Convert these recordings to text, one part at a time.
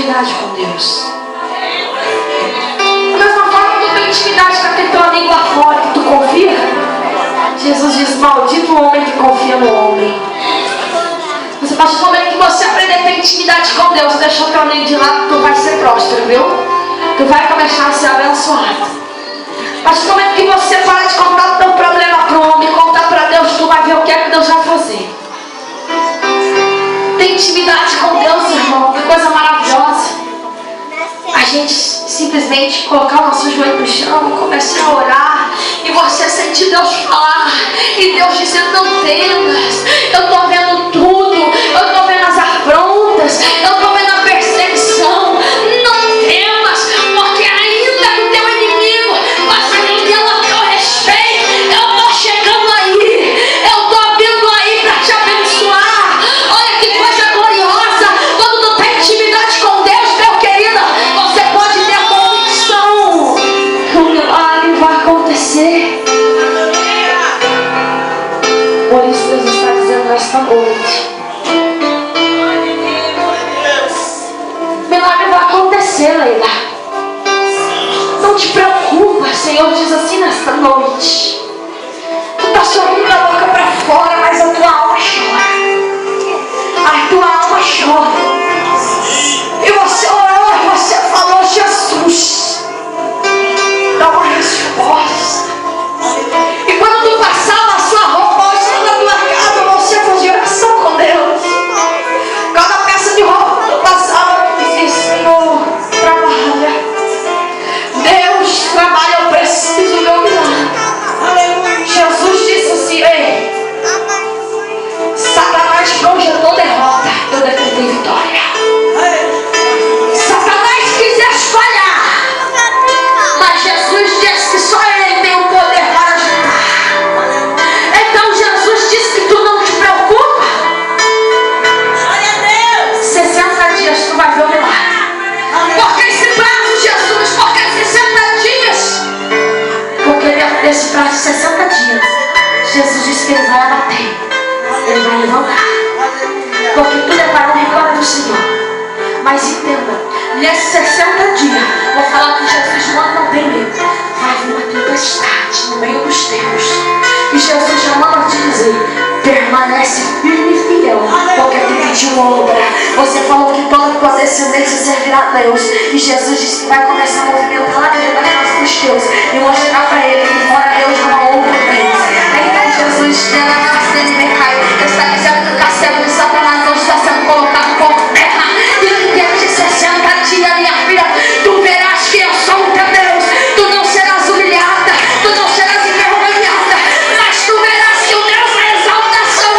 intimidade com Deus. Da mesma forma que tu tem intimidade com aquele teu amigo lá fora que tu confia, Jesus diz: maldito o homem que confia no homem. Mas a partir do momento que você aprender a ter intimidade com Deus, deixa o teu amigo de lado, tu vai ser próspero, viu? Tu vai começar a ser abençoado. A partir do momento que você para de contar o teu problema para o homem, contar para Deus, tu vai ver o que é que Deus vai fazer. Tem intimidade com Deus, irmão, que coisa maravilhosa. A gente simplesmente colocar o nosso joelho no chão, começar a orar, e você sentir Deus falar, e Deus dizendo: não temas, eu estou vendo tudo, eu estou vendo as afrontas, eu estou vendo a perseguição, não temas, porque ainda que o teu inimigo faça ninguém a teu respeito, eu estou chegando aí, eu estou vindo aí para te abençoar. Olha que coisa gloriosa, quando tu tem intimidade com Deus, meu querido, você pode ter a convicção que o milagre vai acontecer. Por isso Deus está dizendo nesta noite: milagre vai acontecer, Leila. Não te preocupa, Senhor diz assim nesta noite. Tu está sorrindo da boca para fora, mas a tua alma chora. A tua alma chora. E você orou, e você falou: Jesus, dá uma resposta. E quando tu passava a sua roupa, na tua casa, você fazia oração com Deus. Cada peça de roupa que tu passava, tu dizia: Senhor, trabalha. Deus trabalha, eu preciso meu milagre. Jesus disse assim: ei, Satanás projetou derrota, eu decretei vitória. Satanás quis espalhar, mas Jesus disse que só ele tem o poder para ajudar. Então Jesus disse que tu não te preocupa. 60 dias tu vai ver o milagre. Por que esse prazo, Jesus? Por que 60 dias? Porque dentro desse prazo de 60 dias, Jesus disse que ele vai abater, ele vai levantar. Porque tudo é para a glória do Senhor. Mas entenda, nesses 60 dias, vou falar que Jesus não tem medo. Vai vir uma tempestade no meio dos teus. E Jesus já manda te dizer: permanece firme e fiel, porque tu pediu obra. Você falou que toda tua descendência servirá a Deus. E Jesus disse que vai começar a movimentar lá dentro da casa dos teus e mostrar para ele que fora Deus não há outro Deus. Então Jesus está dizendo que o castelo de Satanás não está sendo colocado por terra. E em tempo de 60 dias, minha filha, tu verás que eu sou o teu Deus. Tu não serás humilhada, tu não serás envergonhada, mas tu verás que o Deus da exaltação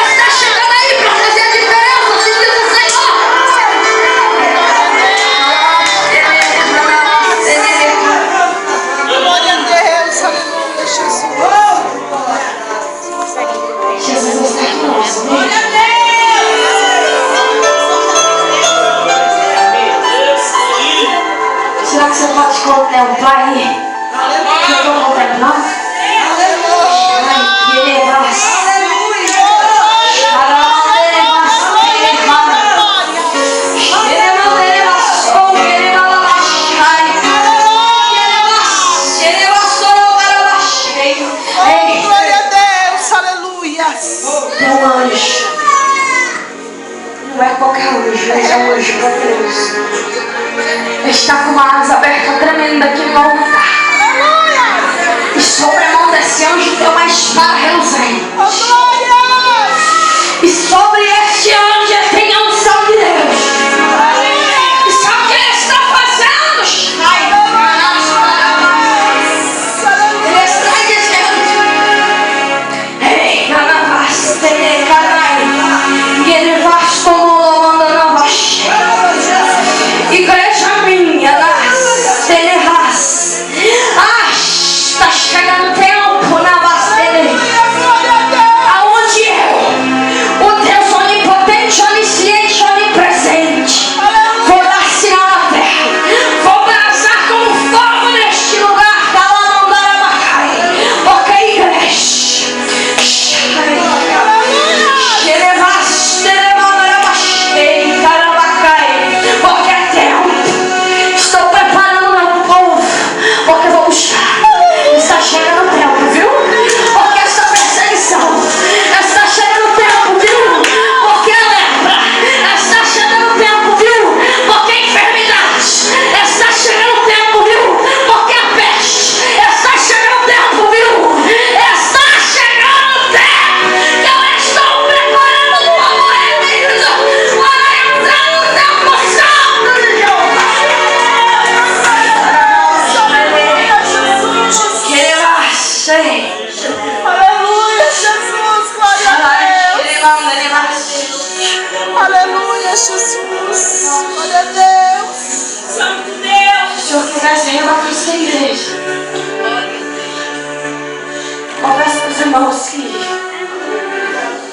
está chegando aí para fazer a diferença, se diz o Senhor. Glória a Deus, aleluia, Jesus. Jesus está aqui nosso. Glória a Deus. Será que você pode contemplar aí? Eu estou contemplando? Glória a Deus, aleluia. Um anjo. Não é qualquer anjo, é um anjo poderoso. Está com uma asa aberta tremenda aqui no altar. E sobre a mão desse anjo tem uma espada reluzente. E sobre este anjo tem a unção de Deus. E sabe o que ele está fazendo? Ele está dizendo: ei, igreja minha, está chegando tempo na vacina. Jesus. Glória a Deus. Santo Deus. Se o Senhor quisesse rebater essa igreja, confessa para os irmãos que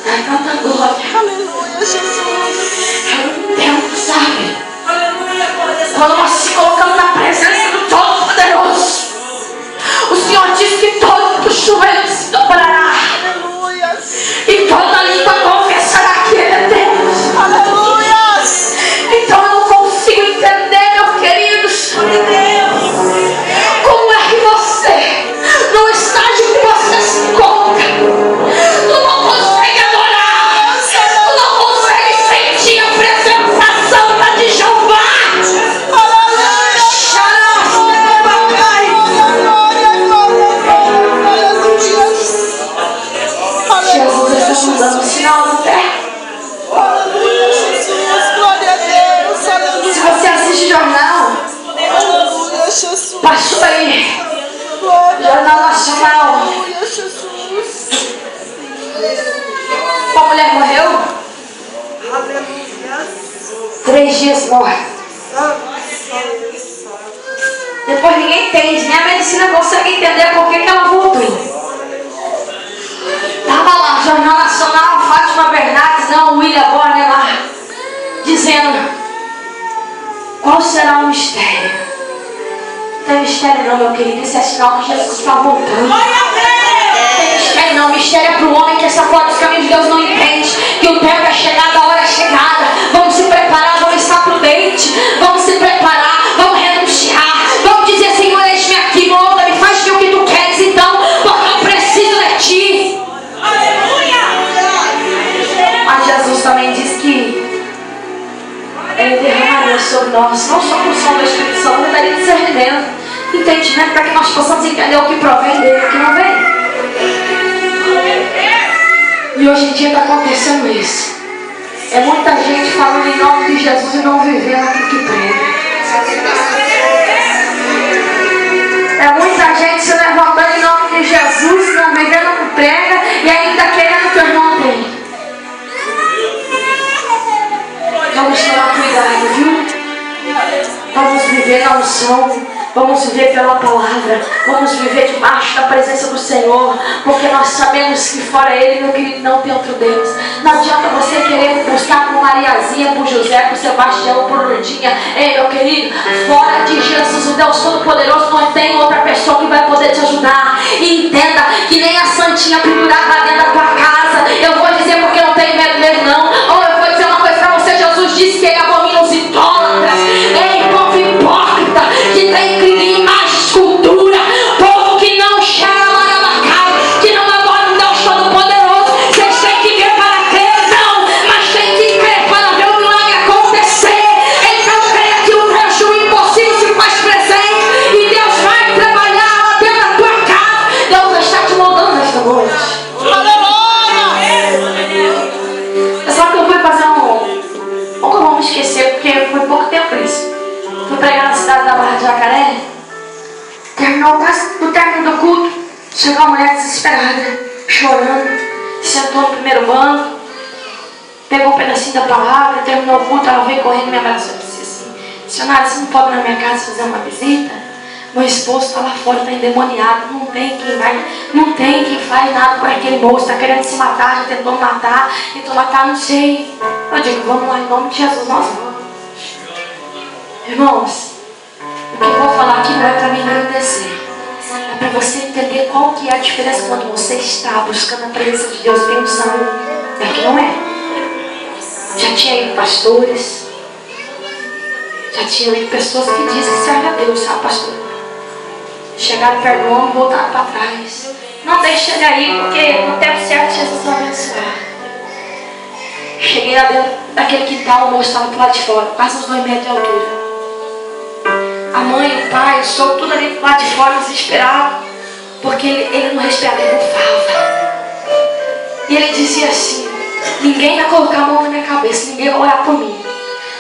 é tanta glória. Aleluia, Jesus. É um tempo, sabe? Aleluia, glória. Quando nós se colocamos na presença do Todo-Poderoso, o Senhor diz que todo joelho se dobrará Aleluia. e toda língua confessará que Ele é Deus. Aleluia. Então eu não consigo entender, meus queridos, como é que você, no estágio que você se encontra, tu não consegue adorar, tu não consegue sentir a presença santa de Jeová. Jesus está nos dando um sinal no pé. Aleluia, Jesus. Glória a Deus. Se Aleluia. você assiste jornal, Aleluia, Jesus. passou aí, Glória. Jornal Nacional, Aleluia, Jesus. uma mulher morreu, Aleluia. 3 dias morta. Depois ninguém entende, nem a medicina consegue entender por que ela voltou. Estava lá, Jornal Nacional, Fátima Bernardes, não, William Bonner lá, dizendo: qual será o mistério? Não tem mistério não, meu querido, isso é sinal que Jesus está voltando. Não tem mistério não, mistério é para o homem que essa fora dos caminhos de Deus não entende, que o tempo é chegado, a hora é chegada. Vamos se preparar, vamos estar prudente, vamos se preparar, vamos renunciar, vamos dizer: Senhor, eis-me aqui, molda-me, faz o que tu queres então, porque eu preciso de ti. Mas Jesus também diz que Ele derramaria sobre nós, não só por som da Espírito Santo, mas daria discernimento, entendimento, para que nós possamos entender o que provém dele e o que não vem. E hoje em dia está acontecendo isso. É muita gente falando em nome de Jesus e não vivendo aquilo que prega. É muita gente se levantando em nome de Jesus, não vivendo o que prega e ainda querendo que o irmão tenha. Vamos tomar cuidado, viu? Vamos viver na unção, vamos viver pela palavra, vamos viver debaixo da presença do Senhor, porque nós sabemos que fora Ele, meu querido, não tem outro Deus. Não adianta você querer buscar por Mariazinha, por José, por Sebastião, por Lourdinha. Ei, meu querido, fora de Jesus, o Deus Todo-Poderoso, não tem outra pessoa que vai poder te ajudar. E entenda que nem a santinha pendurada dentro da tua casa. Eu vou dizer porque eu não tenho medo mesmo não. Ou eu vou dizer uma coisa pra você: Jesus disse que Ele abomina os idólatras. Ei, povo hipócrita, que tem imagem, escultura, povo que não xaramarabacai, que não adora um Deus Todo-Poderoso. Vocês têm que ver para crer, não, mas têm que crer para ver o milagre acontecer. Então creia que o Deus do impossível se faz presente e Deus vai trabalhar lá dentro da tua casa. Deus vai estar te moldando nesta noite. Só que eu fui fazer nunca vamos esquecer, porque foi pouco tempo isso. Fui pregar na cidade da Barra de Jacaré. Terminou o término do culto. Chegou uma mulher desesperada, chorando. Sentou no primeiro banco, pegou um pedacinho da palavra, terminou o culto. Ela veio correndo e me abraçou e disse assim: Senhora, você não pode ir na minha casa fazer uma visita? Meu esposo está lá fora, está endemoniado. Não tem quem vai, não tem quem faz nada por aquele moço. Está querendo se matar, já tentou matar, não sei. Eu digo: vamos lá, em nome de Jesus, nós vamos. Irmãos, o que eu vou falar aqui não é para me engrandecer. É para você entender qual que é a diferença quando você está buscando a presença de Deus e tem unção. É que não é. Já tinha ido pastores, já tinha ido pessoas que dizem que servem a Deus, sabe, pastor? Chegaram perto do homem, voltaram para trás. Não deixe ele aí, porque no tempo certo Jesus vai abençoar. Cheguei lá dentro daquele quintal, o moço estava do lado de fora, quase uns 2 metros de altura. A mãe, o pai, o sogro, tudo ali do lado de fora, desesperado, porque ele não respirava, ele não falava. E ele dizia assim: ninguém vai colocar a mão na minha cabeça, ninguém vai orar por mim.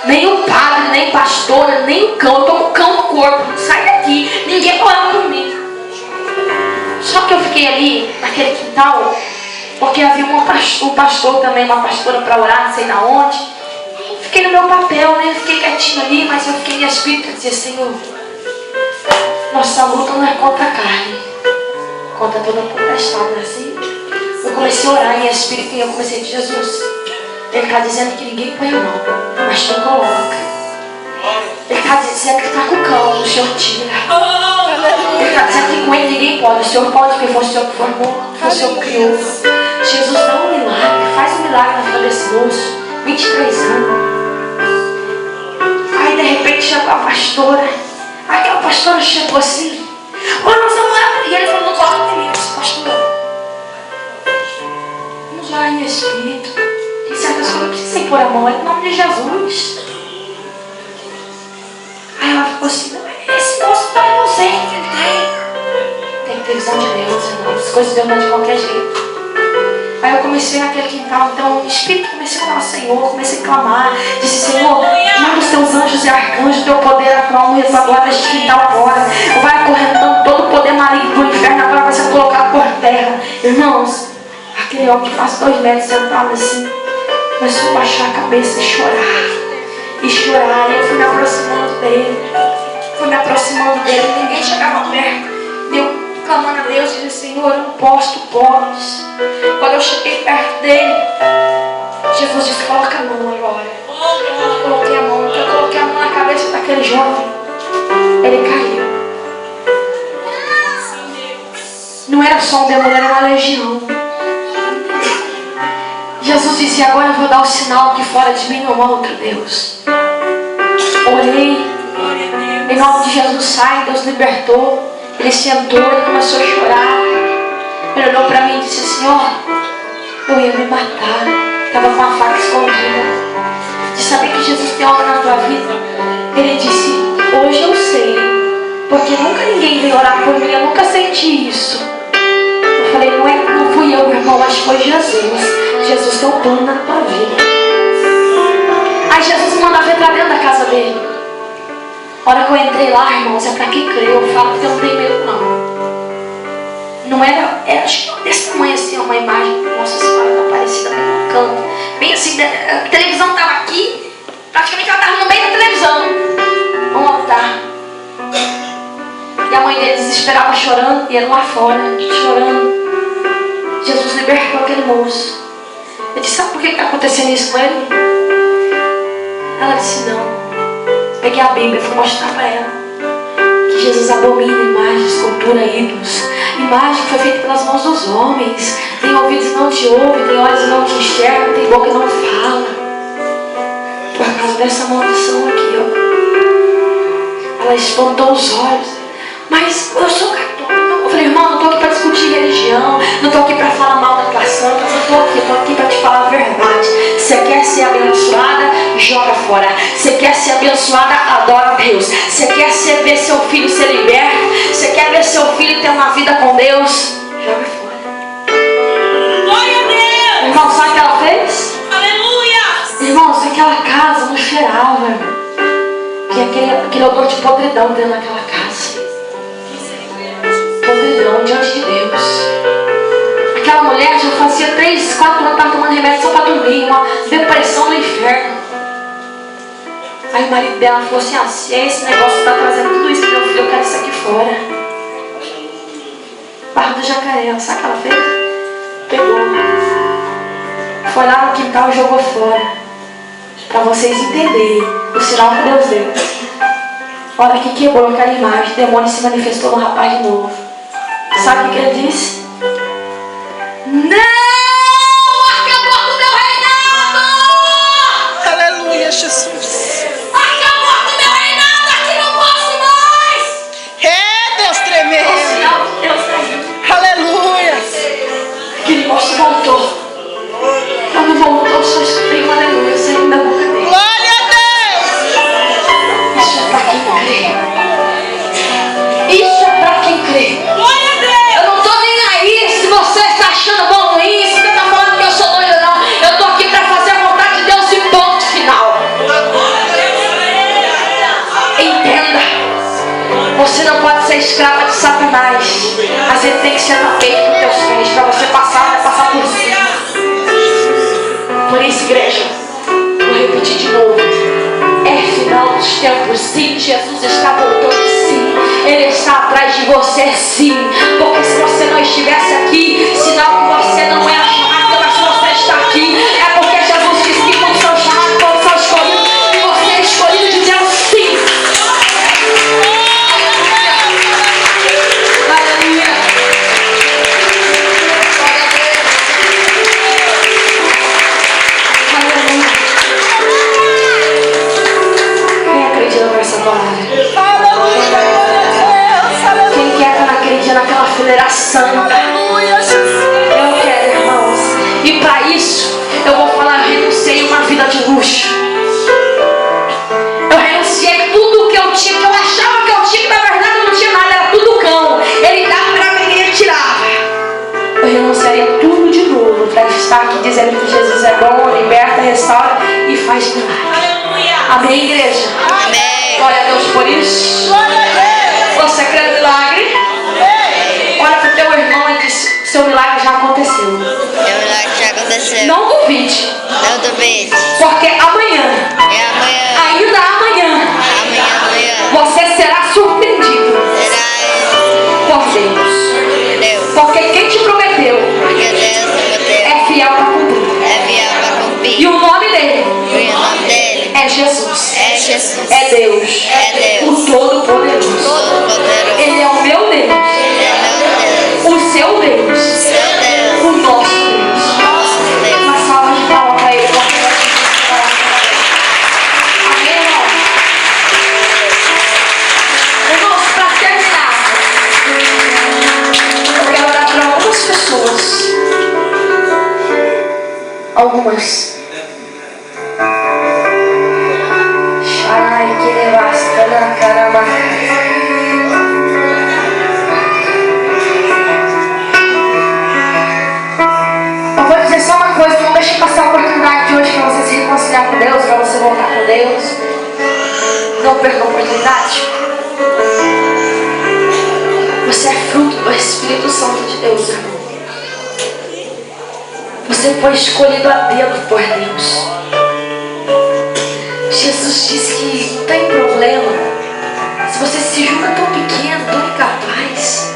Nem o padre, nem pastora, nem o cão. Eu tô com o cão no corpo, sai daqui, ninguém vai orar por mim. Só que eu fiquei ali, naquele quintal, porque havia um pastor também, uma pastora para orar, não sei na onde. Fiquei no meu papel, né? Fiquei quietinho ali, mas eu fiquei em espírito e dizia: Senhor, nossa luta não é contra a carne, contra toda a potestade, assim. Eu comecei a orar em espírito e eu comecei a dizer: Jesus, Ele está dizendo que ninguém põe a mão, mas tu coloca. Ele está dizendo que está com o cão, o Senhor tira. Ele está dizendo que com ele ninguém pode. O Senhor pode, porque foi o Senhor que formou, foi o Senhor que criou. Jesus, dá um milagre, faz um milagre na vida desse moço, 23 anos. Aí de repente chegou a pastora. Aquela pastora chegou assim: ô, nós vamos orar. E ele falou: não gosta de mim, pastora. Vamos orar em espírito. Tem certas coisas que sem pôr a mão, é em nome de Jesus. Aí ela ficou assim: esse moço está inocente, ele tem que ter visão de Deus, irmão. As coisas de Deus não é de qualquer jeito. Aí eu comecei naquele quintal, então o Espírito comecei a falar: Senhor, comecei a clamar. Disse: Senhor, manda os teus anjos e arcanjos, teu poder atual no resguardo deste quintal agora. Vai acorrentando todo o poder maligno do inferno, agora vai ser colocado por terra. Irmãos, aquele homem de quase 2 metros sentado assim, começou a baixar a cabeça e chorar. E chorar, e eu fui me aproximando dele. Ninguém chegava perto. Eu clamando a Deus, dizendo: Senhor, eu não posso, tu podes. Quando eu cheguei perto dele, Jesus disse: coloca a mão agora. Eu coloquei a mão. Quando eu coloquei a mão na cabeça daquele jovem, ele caiu. Não era só um demônio, era uma legião. Jesus disse: agora eu vou dar o sinal que fora de mim não há outro Deus. Orei, em nome de Jesus, sai. Deus libertou. Ele sentou e começou a chorar. Ele olhou para mim e disse: Senhor, eu ia me matar. Estava com a faca escondida. De saber que Jesus tem algo na tua vida. Ele disse: hoje eu sei, porque nunca ninguém veio orar por mim, eu nunca senti isso. Eu falei: não fui eu, meu irmão, mas foi Jesus. Jesus tem um plano na tua vida. Aí Jesus me mandava entrar dentro da casa dele. A hora que eu entrei lá, irmãos, é para quem crê. Eu falo que eu não tenho medo, não. Não era desse tamanho assim, uma imagem. Nossa Senhora, tá parecida bem no canto. Bem assim, a televisão estava aqui. Praticamente ela estava no meio da televisão. Um altar. E a mãe dele desesperava, chorando. E ele lá fora, chorando. Jesus libertou aquele moço. Eu disse: sabe por que está acontecendo isso com ele? Ela disse: não. Peguei a Bíblia e fui mostrar para ela que Jesus abomina imagens, escultura, ídolos. Imagem que foi feita pelas mãos dos homens. Tem ouvidos e não te ouve, tem olhos e não te enxerga, tem boca e não fala. Por causa dessa maldição aqui, ó. Ela espantou os olhos. Mas eu sou católica. Eu falei: irmão, não estou aqui para discutir religião, não estou aqui para falar mal da tua santa, eu estou aqui para te falar a verdade. Você quer ser abençoada? Joga fora. Você quer ser abençoada? Adora a Deus. Você quer ver seu filho ser liberto? Você quer ver seu filho ter uma vida com Deus? Joga fora. Glória a Deus! Irmão, sabe o que ela fez? Aleluia! Irmãos, aquela casa não cheirava, irmão. Tinha aquele odor de podridão dentro daquela casa. Podridão diante de Deus. Aquela mulher já fazia 3, 4 anos, estava tomando remédio só para dormir, uma depressão do inferno. Aí o marido dela falou assim: se esse negócio está trazendo tudo isso para meu filho, eu quero isso aqui fora. Barra do Jacaré, sabe o que ela fez? Pegou, foi lá no quintal e jogou fora. Para vocês entenderem o sinal que Deus deu. A hora que quebrou aquela imagem, o demônio se manifestou no rapaz de novo. Sabe o que ele disse? Não! Acabou com o meu reinado! Aleluia, Jesus. Acabou com o meu reinado! Aqui não posso mais! É, Deus O tremendo. sinal de Deus saiu. Aleluia. Aquele moço voltou. Quando voltou, só escutei um aleluia saindo da boca dele. Glória a Deus. Isso é para quem crê. Isso é para quem crê. Glória a Deus! Eu não estou nem aí se você está achando bom ou ruim, se você está falando que eu sou doida, não. Eu estou aqui para fazer a vontade de Deus e ponto final. Entenda. Você não pode ser escrava de Satanás, mas ele tem que ser tapete com teus pés. Para você passar, vai passar por cima. Por isso, igreja, vou repetir de novo. está voltando sim. Ele está atrás de você sim. Porque se você não estivesse aqui, sinal que você não é chamado, mas você está aqui. É porque Jesus disse que quando são chamados, quando são escolhidos, e você é escolhido de Deus sim. Aleluia. Aleluia. Quem acredita nessa palavra? Quem quer estar naquele dia, naquela fileira santa? Eu quero, irmãos. E para isso, eu vou falar, eu renunciei uma vida de luxo. Eu renunciei tudo que eu tinha, que eu achava que eu tinha, que na verdade eu não tinha nada, era tudo cão. Ele dava para mim e ele tirava. Eu renunciaria tudo de novo para estar aqui dizendo que Jesus é bom, liberta, restaura e faz milagre. Amém, igreja? Amém. Glória a Deus por isso. Você crê no milagre? Olha para o teu irmão e diz: seu milagre já aconteceu. Meu milagre já aconteceu. Não duvide, Não duvide. porque amanhã, E amanhã, ainda amanhã, você será surpreendido será por Deus. Deus. Porque quem te prometeu Porque Deus prometeu. é fiel para cumprir. É fiel para cumprir. E o nome dele E o nome dele é Jesus. é Jesus. É Deus. É Deus. O Todo-Poderoso. Todo-Poderoso. Ele é o meu Deus. Ele é meu Deus. O seu Deus. Seu Deus. O nosso Deus. Nosso Deus. Uma salva de palmas para ele. Amém, irmão? Irmãos, para terminar, eu quero orar para algumas pessoas. Algumas. Charai, que devasta na caramba. Eu vou dizer só uma coisa, não deixe passar a oportunidade de hoje para você se reconciliar com Deus, para você voltar com Deus. Não perca a oportunidade. Você é fruto do Espírito Santo de Deus, irmão. Você foi escolhido a dedo por Deus. Jesus disse que não tem problema se você se julga tão pequeno, tão incapaz.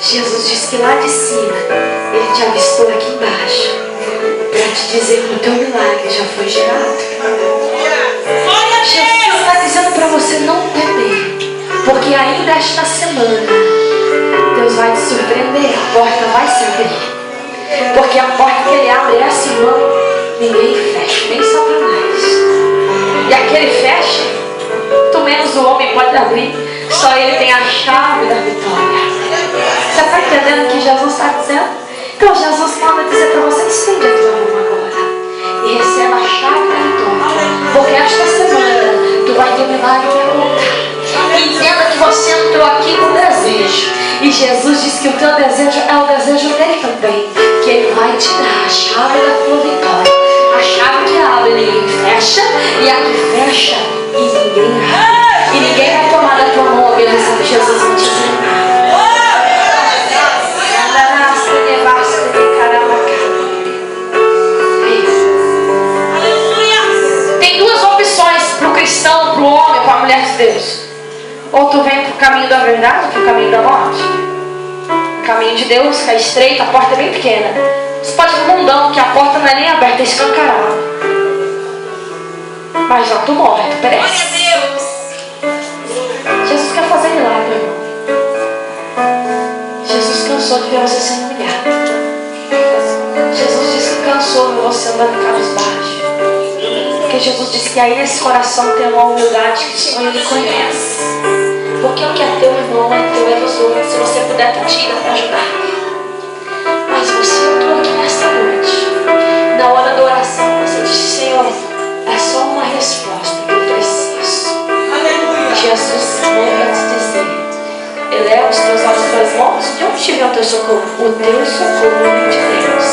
Jesus disse que lá de cima Ele te avistou aqui embaixo para te dizer que o teu milagre já foi gerado. Jesus está dizendo para você não temer, porque ainda esta semana Deus vai te surpreender, a porta vai se abrir. Porque a porta que Ele abre é assim, irmão, ninguém fecha, nem Satanás. E aquele fecha, muito menos o homem pode abrir, só Ele tem a chave da vitória. Você está entendendo o que Jesus está dizendo? Então Jesus manda dizer para você: estende a tua mão agora e receba a chave da vitória. Porque esta semana tu vai ter milagre para contar. Entenda que você entrou aqui com desejo. E Jesus disse que o teu desejo é o desejo dele também. Que Ele vai te dar a chave da tua vitória. A chave que abre, ninguém fecha. E a que fecha, e ninguém abre. E ninguém vai tomar da tua mão a bênção que Jesus não te deu. Tem duas opções para o cristão, para o homem, para a mulher de Deus. Ou tu vem para o caminho da verdade, para o caminho da morte. O caminho de Deus, que é estreito, a porta é bem pequena. Você pode ir no mundão, que a porta não é nem aberta, é escancarada. Mas não, tu morre, tu perece. Jesus quer fazer milagre, irmão. Jesus cansou de ver você sendo humilhado. Jesus disse que cansou de você andando cabisbaixo. Porque Jesus disse que aí nesse coração tem uma humildade que só Ele conhece. Porque o que é teu, irmão, é teu, é dos outros. Se você puder, tu tira para ajudar. Mas você entrou aqui nesta noite. Na hora da oração, você disse: Senhor, é só uma resposta que eu preciso. Jesus manda te dizer: eleva os teus olhos para as mãos. De onde te vem o teu socorro? O teu socorro vem de Deus.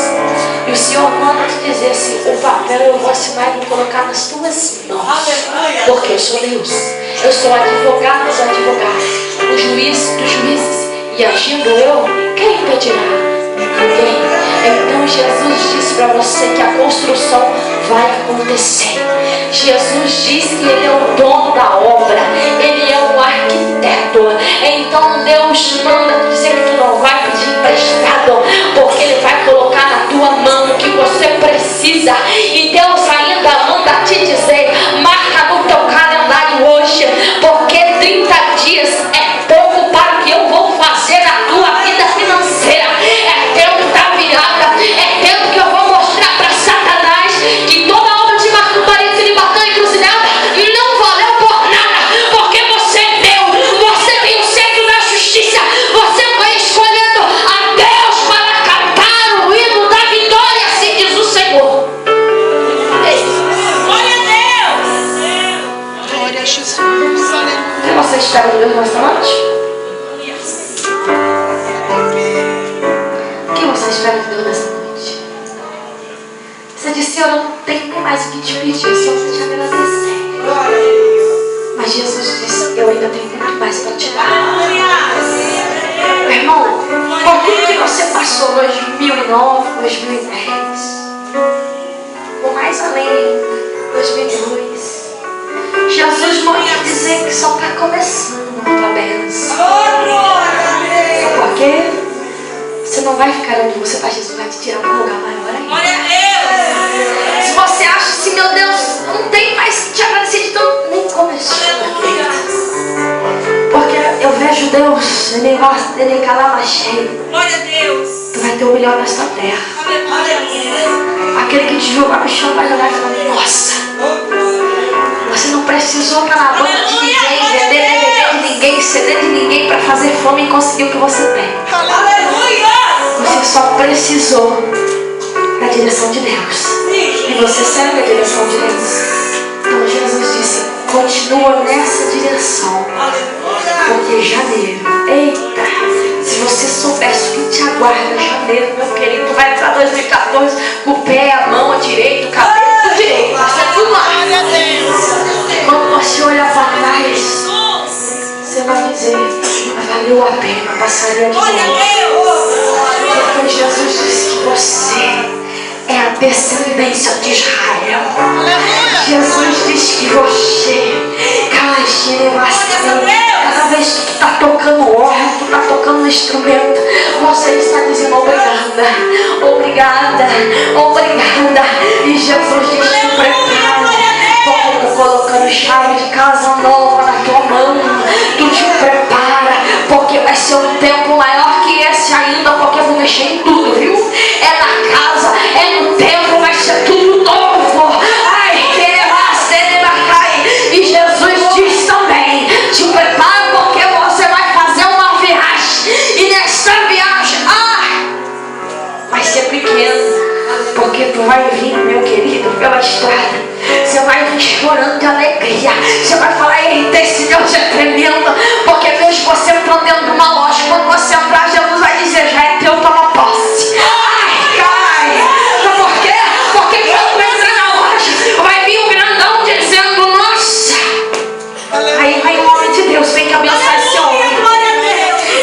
E o Senhor manda te dizer assim: o papel eu vou assinar e vou colocar nas tuas mãos. Porque eu sou Deus. Eu sou advogado dos advogados, o juiz dos juízes. E agindo eu, quem impedirá? Ninguém. Então Jesus disse para você que a construção vai acontecer. Jesus diz que Ele é o dono da obra, Ele é o arquiteto. Então Deus manda dizer que tu não vai pedir emprestado, porque Ele vai colocar na tua mão o que você precisa. E Deus ainda manda te dizer: marca no teu calendário hoje, porque 30 dias é pouco para o que eu vou fazer na tua vida financeira. É tempo da virada, é tempo que eu vou mostrar para Satanás que toda obra de macumbaria, celibatária e crucificada não valeu por nada, porque você é Deus, você tem o centro da justiça, você foi escolhendo a Deus para cantar o hino da vitória, assim diz o Senhor. Glória a Deus. Glória a Jesus. Aleluia. O que você espera de Deus nesta noite? O que você espera de Deus nesta noite? Você disse: Senhor, eu não tenho nem mais o que te pedir, só você te agradecer. Mas Jesus disse: eu ainda tenho muito mais para te dar. Meu irmão, por tudo que você passou 2009, 2010, ou mais além, 2002, Jesus manda dizer que só está começando a tua bênção. Sabe por quê? Você não vai ficar onde você está, Jesus vai te tirar para um lugar maior ainda. Glória a Deus. Se você acha assim: meu Deus, eu não tenho mais que te agradecer de tanto, nem começou. Porque eu vejo Deus, Ele calava cheio. Glória a Deus. Tu vai ter um milhão nesta terra. Aleluia. Aquele que te jogar no chão vai olhar e falar: nossa, você não precisou estar na banda de ninguém, vender DVD de ninguém, CD de ninguém para fazer fome e conseguir o que você tem. Aleluia. Você só precisou da direção de Deus. E você segue a direção de Deus. Então Jesus disse: continua nessa direção, porque janeiro, eita, se você soubesse o que te aguarda janeiro, meu querido, tu vai entrar 2014 com o pé, a mão, a direita, o cabelo, tudo direito, vai ser tudo lá. Glória a Deus. Quando você olhar para trás, você vai dizer: valeu a pena, passaria de Glória a novo. Deus. Porque Jesus disse que você é a descendência de Israel. Aleluia. Jesus disse que você, cada vez que tu está tocando órgão, tu está tocando um instrumento, você está dizendo: obrigada, obrigada, obrigada. E Jesus diz: te prepara, porque eu estou colocando chave de casa nova na tua mão. Tu te prepara, porque vai ser um tempo maior que esse ainda, porque eu vou mexer em tudo, viu? É na casa, é no templo, vai ser tudo novo. Ai, e Jesus diz também: te prepara, porque você vai fazer uma viagem. E nessa viagem, vai ser pequeno, porque tu vai vir, meu querido, pela estrada. Você vai vir chorando de alegria. Você vai falar: eita, esse Deus é tremendo. Porque vejo você entrando dentro de uma loja. Quando você entrar, Jesus vai dizer: já é teu, toma posse. Ai, cai. Sabe por quê? Porque quando entrar na loja, vai vir um grandão dizendo: nossa. Aí vai o homem de Deus, vem que abençoar esse homem.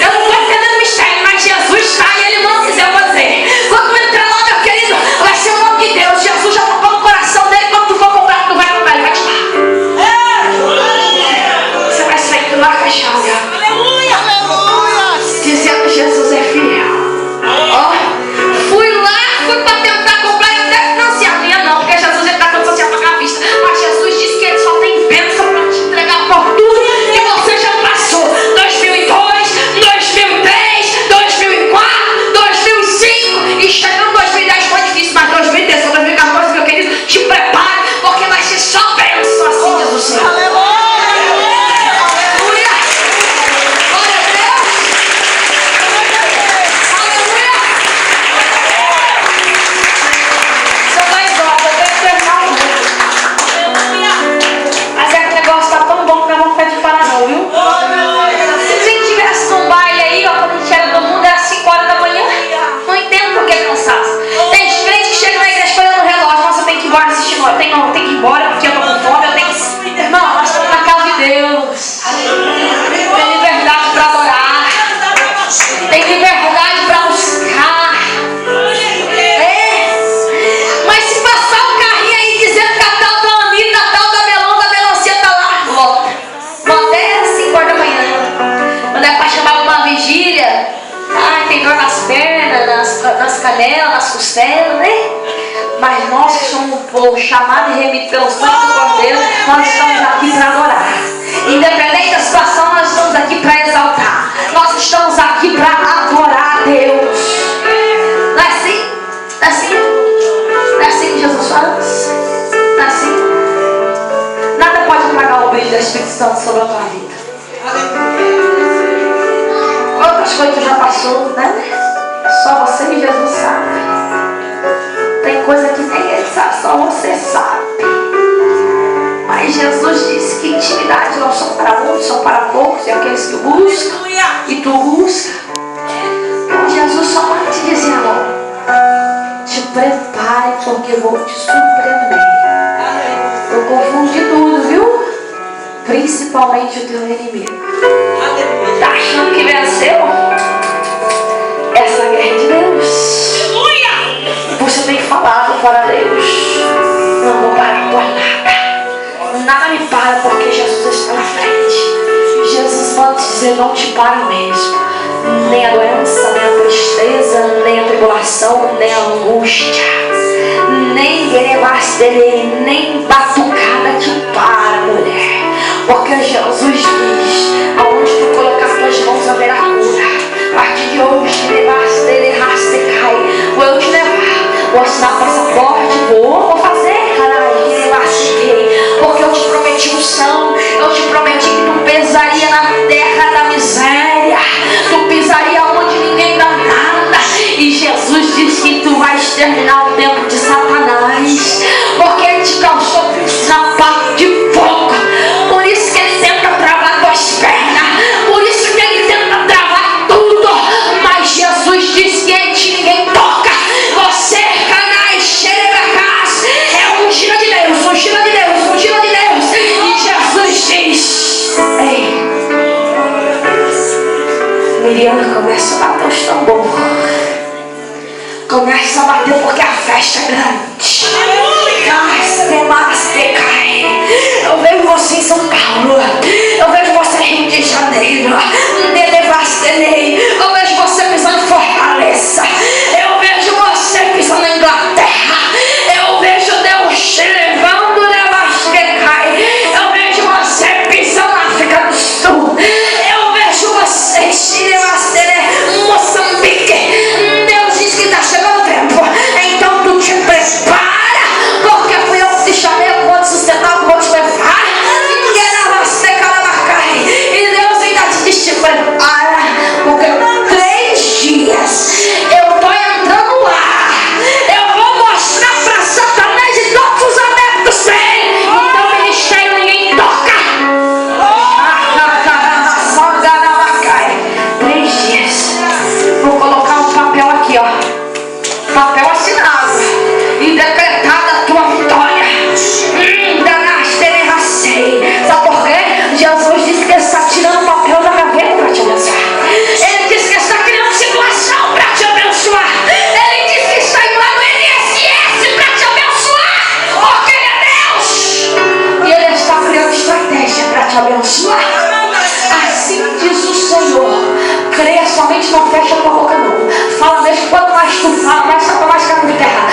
Eu não estou entendendo mistério, mas Jesus está e Ele manda dizer a você. Quando tu entrar lá, meu querido, vai ser o nome de Deus. Jesus já tocou no coração dele. Quando tu for comprar, tu vai comprar, Ele vai te dar. Você vai sair do lá com a chave, Aleluia. Aleluia. dizendo: Jesus é fiel. sustenta, né? Mas nós que somos um povo chamado e remido pelo sangue do Cordeiro, nós estamos aqui para adorar. Independente da situação, nós estamos aqui para exaltar. Nós estamos aqui para adorar a Deus. Não é assim? Não é assim? Não é assim que Jesus fala? Não é assim? Nada pode apagar o brilho do Espírito Santo sobre a tua vida. Outras coisas que já passou, né? Só você e Jesus sabe. Tem coisa que nem ele sabe, só você sabe. Mas Jesus disse que intimidade não são para muitos, são para poucos, e aqueles que buscam, e tu busca. Então Jesus só vai te dizer, amor, te prepare porque eu vou te surpreender. Eu confundo de tudo, viu? Principalmente o teu inimigo. Tá achando que venceu? Essa guerra é de Deus. Você tem falado para Deus: não vou parar por nada. Nada me para porque Jesus está na frente. Jesus pode te dizer: não te para mesmo. Nem a doença, nem a tristeza, nem a tribulação, nem a angústia, nem grevasterei, nem batucada te para, mulher. Porque Jesus diz: aonde tu colocar tuas mãos haverá cura. A partir de hoje, grevasterei, rastecai. Vou eu te levar. Vou assinar passaporte, vou fazer, porque eu te prometi unção, eu te prometi que tu pesaria na terra da miséria, tu pisaria onde ninguém dá nada, e Jesus disse que tu vais terminar o tempo de Satanás, porque ele te causou na parte de fogo, por isso que ele tenta travar tuas pernas, por isso que ele tenta travar tudo, mas Jesus disse que em ti ninguém toca. Você é um tiro de Deus, um tiro de Deus, um tiro de Deus. E Jesus diz: ei, Miriam, começa a bater os tambores. Começa a bater porque a festa é grande. Eu vejo você em São Paulo. Eu vejo você em Rio de Janeiro. Eu vejo você pisando em Fortaleza. Eu vejo você pisando na Inglaterra. Eu vejo Deus te levando eu vejo você pisando na África do Sul. Eu vejo você em Moçambique. Deus diz que está chegando o tempo. Então tu te prepara, porque fui eu que te chamei, eu vou te sustentar, eu vou te levar. E Deus ainda te diz: te prepara, porque 3 dias eu estou entrando lá. Eu vou mostrar para Satanás e todos os adeptos dele. Então ministério ninguém toca. 3 dias. Vou colocar um papel aqui, ó. Papel assinado e decretada a tua vitória. Sabe por quê? Jesus disse que ele está tirando o papel da gaveta para te abençoar. Ele disse que está criando situação para te abençoar. Ele disse que está indo lá no INSS para te abençoar, porque ele é Deus. E ele está criando estratégia para te abençoar. Assim diz o Senhor: creia somente, não fecha a tua boca não. Fala mesmo, quanto mais tu fala, mais Satanás cai por terra.